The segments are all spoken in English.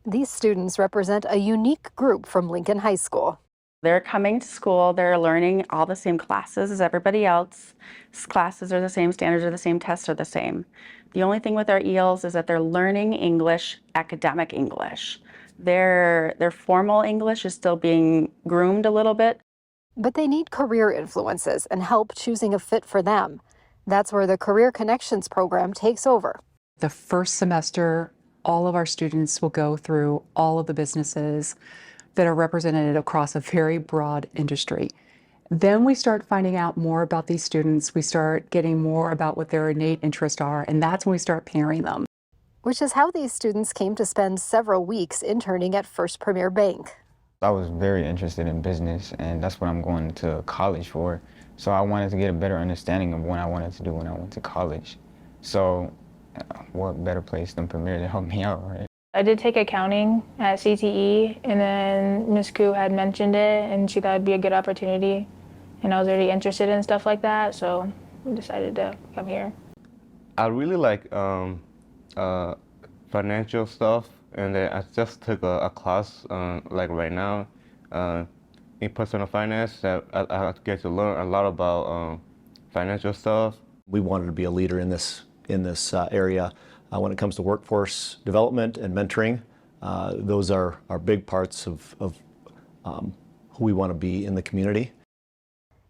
These students represent a unique group from Lincoln High School. They're coming to school, they're learning all the same classes as everybody else. Classes are the same, standards are the same, tests are the same. The only thing with our ELs is that they're learning English, academic English. Their formal English is still being groomed a little bit. But they need career influences and help choosing a fit for them. That's where the Career Connections program takes over. The first semester, all of our students will go through all of the businesses that are represented across a very broad industry. Then we start finding out more about these students. We start getting more about what their innate interests are, and that's when we start pairing them. Which is how these students came to spend several weeks interning at First Premier Bank. I was very interested in business, and that's what I'm going to college for. So I wanted to get a better understanding of what I wanted to do when I went to college. So what better place than Premier to help me out, right? I did take accounting at CTE, and then Ms. Koo had mentioned it, and she thought it'd be a good opportunity. And I was already interested in stuff like that, so we decided to come here. I really like financial stuff, and then I just took a class like right now in personal finance that I get to learn a lot about financial stuff. We wanted to be a leader in this area when it comes to workforce development and mentoring. Those are big parts of who we want to be in the community.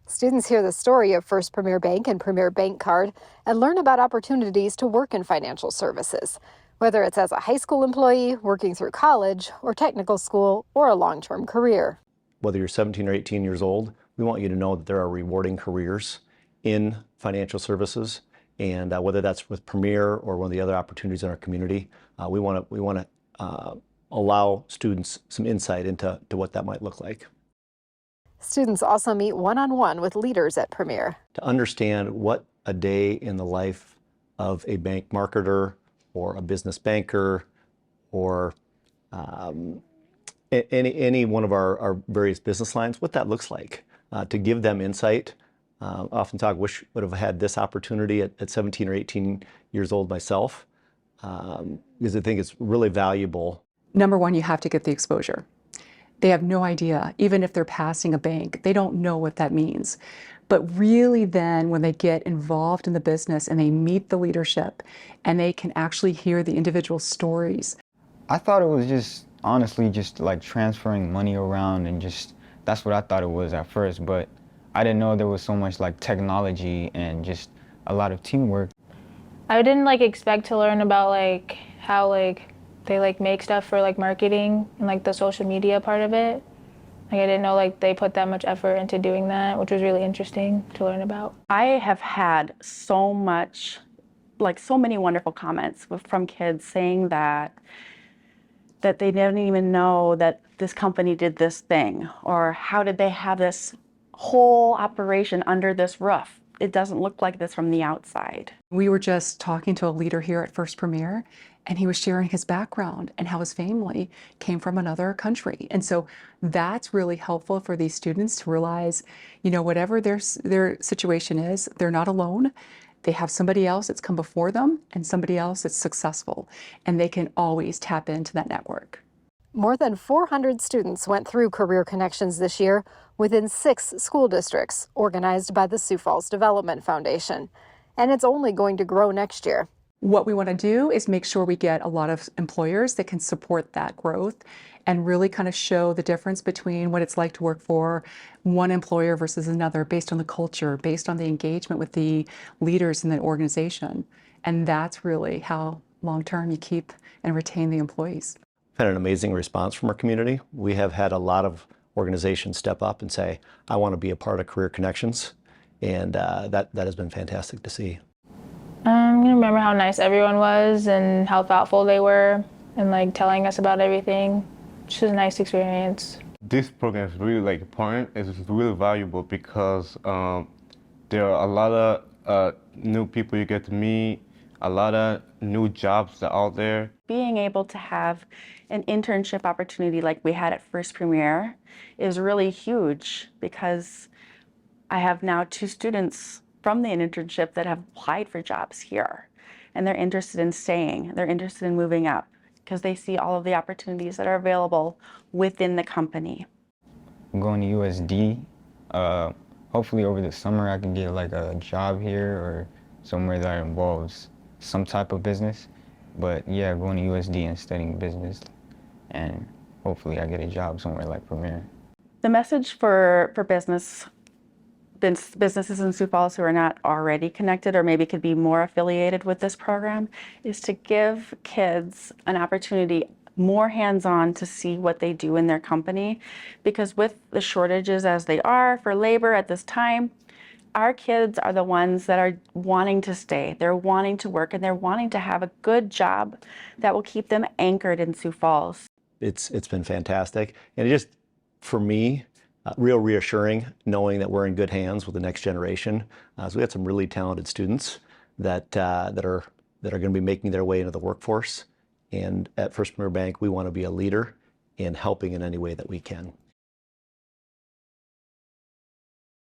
Students hear the story of First Premier Bank and Premier Bank Card and learn about opportunities to work in financial services, whether it's as a high school employee, working through college, or technical school, or a long-term career. Whether you're 17 or 18 years old, we want you to know that there are rewarding careers in financial services. And whether that's with Premier or one of the other opportunities in our community, we want to allow students some insight into what that might look like. Students also meet one-on-one with leaders at Premier. To understand what a day in the life of a bank marketer or a business banker or any one of our various business lines, what that looks like, to give them insight. Often talk, wish would have had this opportunity at 17 or 18 years old myself, because I think it's really valuable. Number one, you have to get the exposure. They have no idea, even if they're passing a bank, they don't know what that means. But really then when they get involved in the business and they meet the leadership and they can actually hear the individual stories. I thought it was just, honestly, just like transferring money around and just, that's what I thought it was at first, but I didn't know there was so much like technology and just a lot of teamwork. I didn't expect to learn about how they make stuff for marketing and the social media part of it. I didn't know they put that much effort into doing that, which was really interesting to learn about. I have had so much, so many wonderful comments from kids saying that they didn't even know that this company did this thing, or how did they have this whole operation under this roof. It doesn't look like this from the outside. We were just talking to a leader here at First Premier, and he was sharing his background and how his family came from another country. And so that's really helpful for these students to realize, whatever their situation is, they're not alone. They have somebody else that's come before them and somebody else that's successful, and they can always tap into that network. More than 400 students went through Career Connections this year within 6 school districts organized by the Sioux Falls Development Foundation. And it's only going to grow next year. What we want to do is make sure we get a lot of employers that can support that growth and really kind of show the difference between what it's like to work for one employer versus another based on the culture, based on the engagement with the leaders in the organization. And that's really how long-term you keep and retain the employees. We've had an amazing response from our community. We have had a lot of organizations step up and say, I want to be a part of Career Connections. And that has been fantastic to see. I'm going to remember how nice everyone was and how thoughtful they were and telling us about everything. It's just a nice experience. This program is really important. It's really valuable because there are a lot of new people you get to meet, a lot of new jobs that are out there. Being able to have an internship opportunity like we had at First Premier is really huge because I have now 2 students from the internship that have applied for jobs here, and they're interested in staying, they're interested in moving up. because they see all of the opportunities that are available within the company. I'm going to USD. Hopefully over the summer I can get like a job here or somewhere that involves some type of business. But yeah, going to USD and studying business, and hopefully I get a job somewhere like Premier. The message for businesses in Sioux Falls who are not already connected or maybe could be more affiliated with this program is to give kids an opportunity more hands-on to see what they do in their company, because with the shortages as they are for labor at this time, our kids are the ones that are wanting to stay. They're wanting to work and they're wanting to have a good job that will keep them anchored in Sioux Falls. It's been fantastic, and it just, for me, real reassuring knowing that we're in good hands with the next generation. So we had some really talented students that are going to be making their way into the workforce. And at First Premier Bank, we want to be a leader in helping in any way that we can.